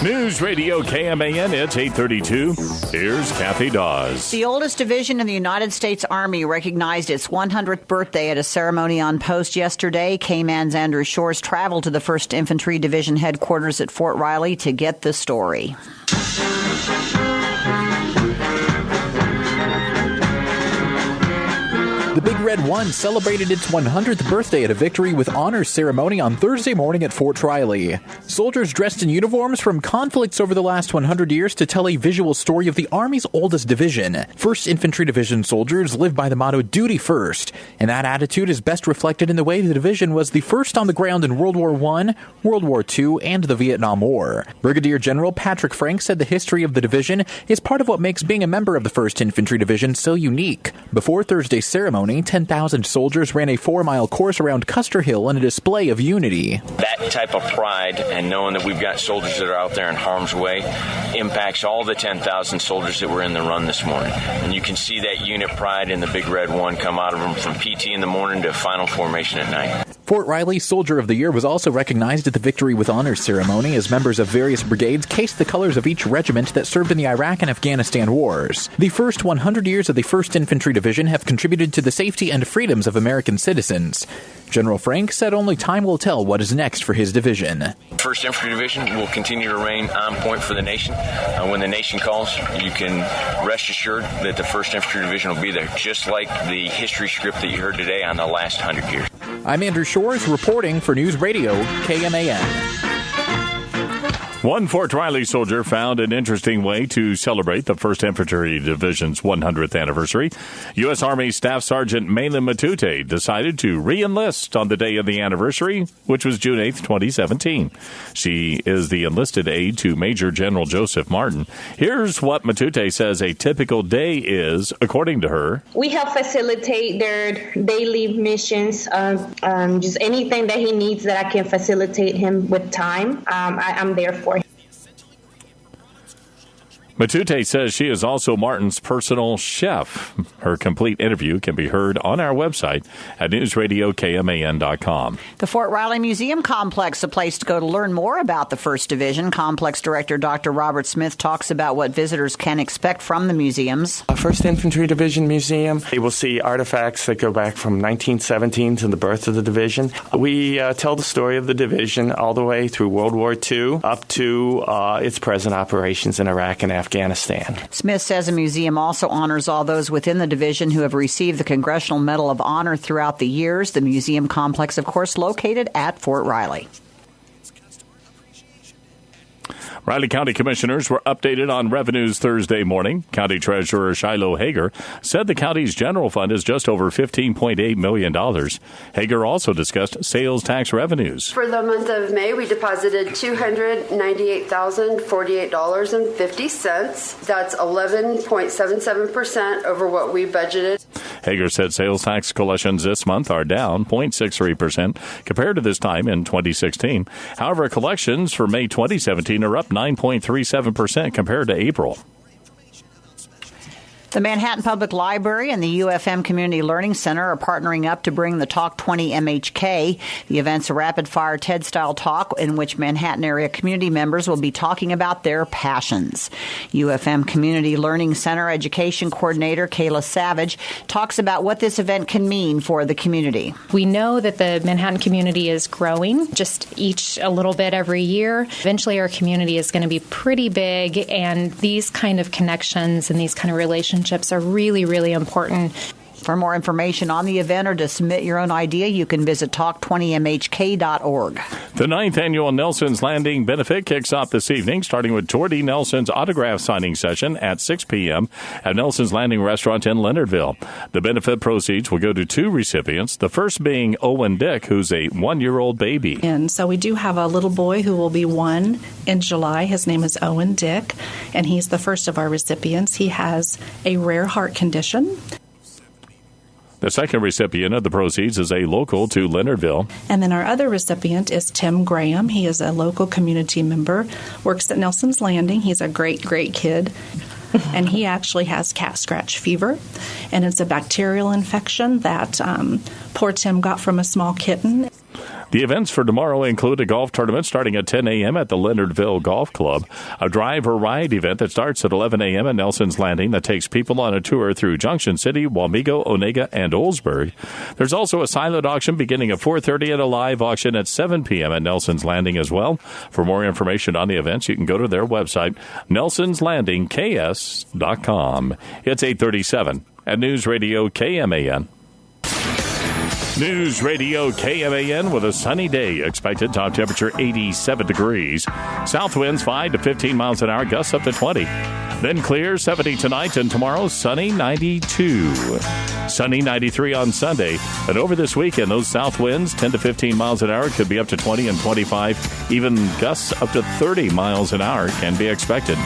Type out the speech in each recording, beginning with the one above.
News Radio KMAN, it's 8:32. Here's Cathy Dawes. The oldest division in the United States Army recognized its 100th birthday at a ceremony on post yesterday. KMAN's Andrew Shores traveled to the 1st Infantry Division headquarters at Fort Riley to get the story. The Big Red 1 celebrated its 100th birthday at a victory with honors ceremony on Thursday morning at Fort Riley. Soldiers dressed in uniforms from conflicts over the last 100 years to tell a visual story of the Army's oldest division. 1st Infantry Division soldiers live by the motto, duty first, and that attitude is best reflected in the way the division was the first on the ground in World War I, World War II, and the Vietnam War. Brigadier General Patrick Frank said the history of the division is part of what makes being a member of the 1st Infantry Division so unique. Before Thursday's ceremony, 10,000 soldiers ran a 4-mile course around Custer Hill in a display of unity. That type of pride and knowing that we've got soldiers that are out there in harm's way impacts all the 10,000 soldiers that were in the run this morning. And you can see that unit pride in the Big Red 1 come out of them from PT in the morning to final formation at night. Fort Riley Soldier of the Year was also recognized at the Victory with Honors ceremony as members of various brigades cased the colors of each regiment that served in the Iraq and Afghanistan wars. The first 100 years of the 1st Infantry Division have contributed to the safety and freedoms of American citizens. General Frank said only time will tell what is next for his division. 1st Infantry Division will continue to remain on point for the nation. When the nation calls, you can rest assured that the 1st Infantry Division will be there, just like the history script that you heard today on the last 100 years. I'm Andrew Shores reporting for News Radio KMAN. One Fort Riley soldier found an interesting way to celebrate the 1st Infantry Division's 100th anniversary. U.S. Army Staff Sergeant Malin Matute decided to re-enlist on the day of the anniversary, which was June 8th, 2017. She is the enlisted aide to Major General Joseph Martin. Here's what Matute says a typical day is, according to her. We help facilitate their daily missions, just anything that he needs that I can facilitate him with time. I'm there for him. Matute says she is also Martin's personal chef. Her complete interview can be heard on our website at newsradiokman.com. The Fort Riley Museum Complex, a place to go to learn more about the 1st Division. Complex Director Dr. Robert Smith talks about what visitors can expect from the museums. 1st Infantry Division Museum, you will see artifacts that go back from 1917 to the birth of the division. We tell the story of the division all the way through World War II up to its present operations in Iraq and Afghanistan. Smith says the museum also honors all those within the division who have received the Congressional Medal of Honor throughout the years. The museum complex, of course, located at Fort Riley. Riley County Commissioners were updated on revenues Thursday morning. County Treasurer Shiloh Hager said the county's general fund is just over $15.8 million. Hager also discussed sales tax revenues. For the month of May, we deposited $298,048.50. That's 11.77% over what we budgeted. Hager said sales tax collections this month are down 0.63% compared to this time in 2016. However, collections for May 2017 are up 9.37% compared to April. The Manhattan Public Library and the UFM Community Learning Center are partnering up to bring the Talk 20 MHK. The event's a rapid-fire TED-style talk in which Manhattan area community members will be talking about their passions. UFM Community Learning Center Education Coordinator Kayla Savage talks about what this event can mean for the community. We know that the Manhattan community is growing, just each a little bit every year. Eventually our community is going to be pretty big, and these kind of connections and these kind of relationships are really, really important. For more information on the event or to submit your own idea, you can visit talk20mhk.org. The 9th annual Nelson's Landing Benefit kicks off this evening, starting with Jordy Nelson's autograph signing session at 6 p.m. at Nelson's Landing Restaurant in Leonardville. The benefit proceeds will go to 2 recipients, the first being Owen Dick, who's a 1-year-old baby. And so we do have a little boy who will be 1 in July. His name is Owen Dick, and he's the first of our recipients. He has a rare heart condition. The second recipient of the proceeds is a local to Leonardville. And then our other recipient is Tim Graham. He is a local community member, works at Nelson's Landing. He's a great, great kid. And he actually has cat scratch fever. And it's a bacterial infection that poor Tim got from a small kitten. The events for tomorrow include a golf tournament starting at 10 a.m. at the Leonardville Golf Club, a drive or ride event that starts at 11 a.m. at Nelson's Landing that takes people on a tour through Junction City, Wamego, Onega, and Oldsburg. There's also a silent auction beginning at 4:30 and a live auction at 7 p.m. at Nelson's Landing as well. For more information on the events, you can go to their website, nelsonslandingks.com. It's 8:37 at News Radio KMAN. News Radio KMAN with a sunny day expected. Top temperature 87 degrees. South winds 5 to 15 miles an hour, gusts up to 20. Then clear 70 tonight, and tomorrow sunny 92. Sunny 93 on Sunday. And over this weekend, those south winds 10 to 15 miles an hour could be up to 20 and 25. Even gusts up to 30 miles an hour can be expected.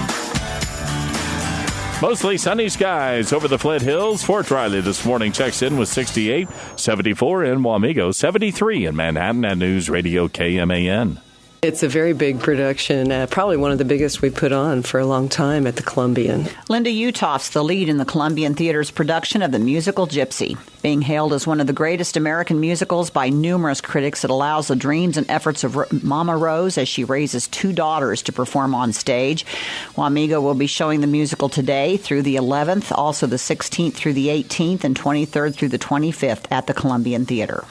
Mostly sunny skies over the Flint Hills. Fort Riley this morning checks in with 68, 74 in Wamego, 73 in Manhattan at News Radio KMAN. It's a very big production, probably one of the biggest we put on for a long time at the Columbian. Linda Utoff's the lead in the Columbian Theater's production of the musical Gypsy. Being hailed as one of the greatest American musicals by numerous critics, it allows the dreams and efforts of Mama Rose as she raises two daughters to perform on stage. Wamego will be showing the musical today through the 11th, also the 16th through the 18th, and 23rd through the 25th at the Columbian Theater.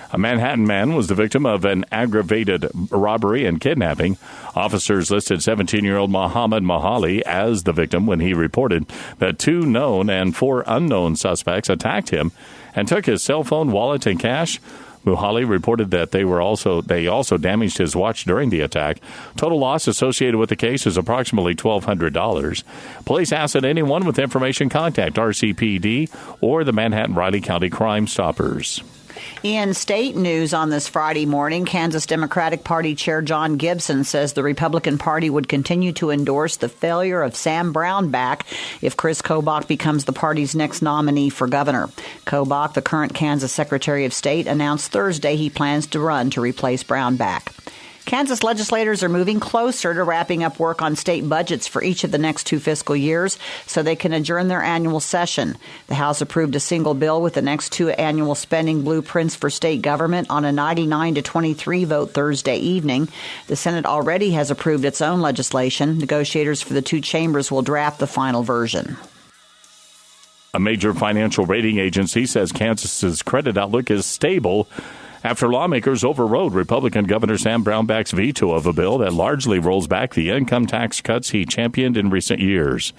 A Manhattan man was the victim of an aggravated robbery and kidnapping. Officers listed 17-year-old Muhammad Mahali as the victim when he reported that 2 known and 4 unknown suspects attacked him and took his cell phone, wallet, and cash. Muhali reported that they also damaged his watch during the attack. Total loss associated with the case is approximately $1,200. Police ask that anyone with information contact RCPD or the Manhattan-Riley County Crime Stoppers. In state news on this Friday morning, Kansas Democratic Party Chair John Gibson says the Republican Party would continue to endorse the failure of Sam Brownback if Chris Kobach becomes the party's next nominee for governor. Kobach, the current Kansas Secretary of State, announced Thursday he plans to run to replace Brownback. Kansas legislators are moving closer to wrapping up work on state budgets for each of the next 2 fiscal years so they can adjourn their annual session. The House approved a single bill with the next 2 annual spending blueprints for state government on a 99-23 vote Thursday evening. The Senate already has approved its own legislation. Negotiators for the 2 chambers will draft the final version. A major financial rating agency says Kansas's credit outlook is stable after lawmakers overrode Republican Governor Sam Brownback's veto of a bill that largely rolls back the income tax cuts he championed in recent years.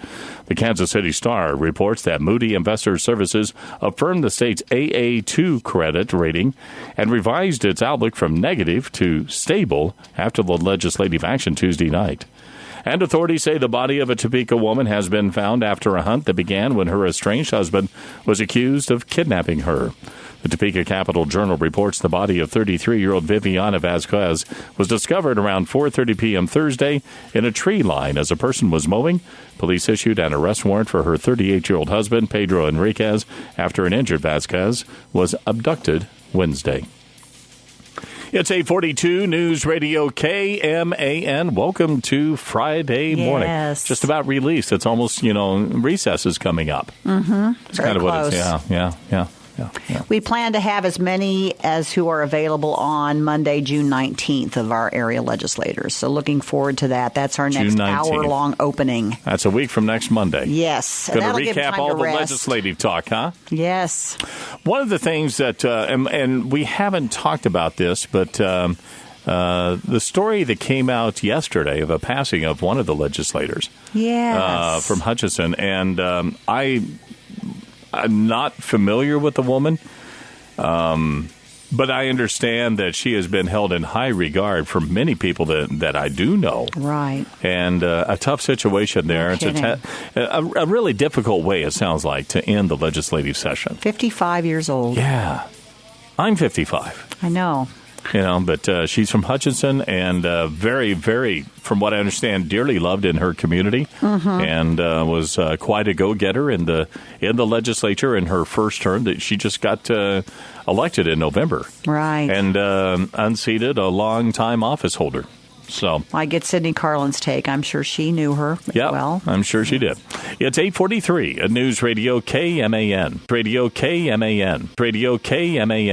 The Kansas City Star reports that Moody Investor Services affirmed the state's AA2 credit rating and revised its outlook from negative to stable after the legislative action Tuesday night. And authorities say the body of a Topeka woman has been found after a hunt that began when her estranged husband was accused of kidnapping her. The Topeka Capital Journal reports the body of 33-year-old Viviana Vasquez was discovered around 4:30 p.m. Thursday in a tree line as a person was mowing. Police issued an arrest warrant for her 38-year-old husband, Pedro Enriquez, after an injured Vasquez was abducted Wednesday. It's 8:42 News Radio KMAN. Welcome to Friday morning. Yes. Just about released. It's almost, recess is coming up. Mm-hmm. It's kind of close. what it's, yeah. We plan to have as many as who are available on Monday, June 19th of our area legislators. So looking forward to that. That's our next hour-long opening. That's a week from next Monday. Yes. Going to recap all the legislative talk, huh? Yes. One of the things that, and we haven't talked about this, but the story that came out yesterday of a passing of one of the legislators from Hutchinson, and I'm not familiar with the woman, but I understand that she has been held in high regard for many people that I do know. Right. And a tough situation there. It's a really difficult way, it sounds like, to end the legislative session. 55 years old. Yeah. I'm 55. I know. But she's from Hutchinson and very, very, from what I understand, dearly loved in her community, and was quite a go-getter in the legislature in her first term. That she just got elected in November, right, and unseated a long-time office holder. So I get Sydney Carlin's take. I'm sure she knew her well. I'm sure she did. It's 8:43 at News Radio KMAN. Radio KMAN. Radio KMAN.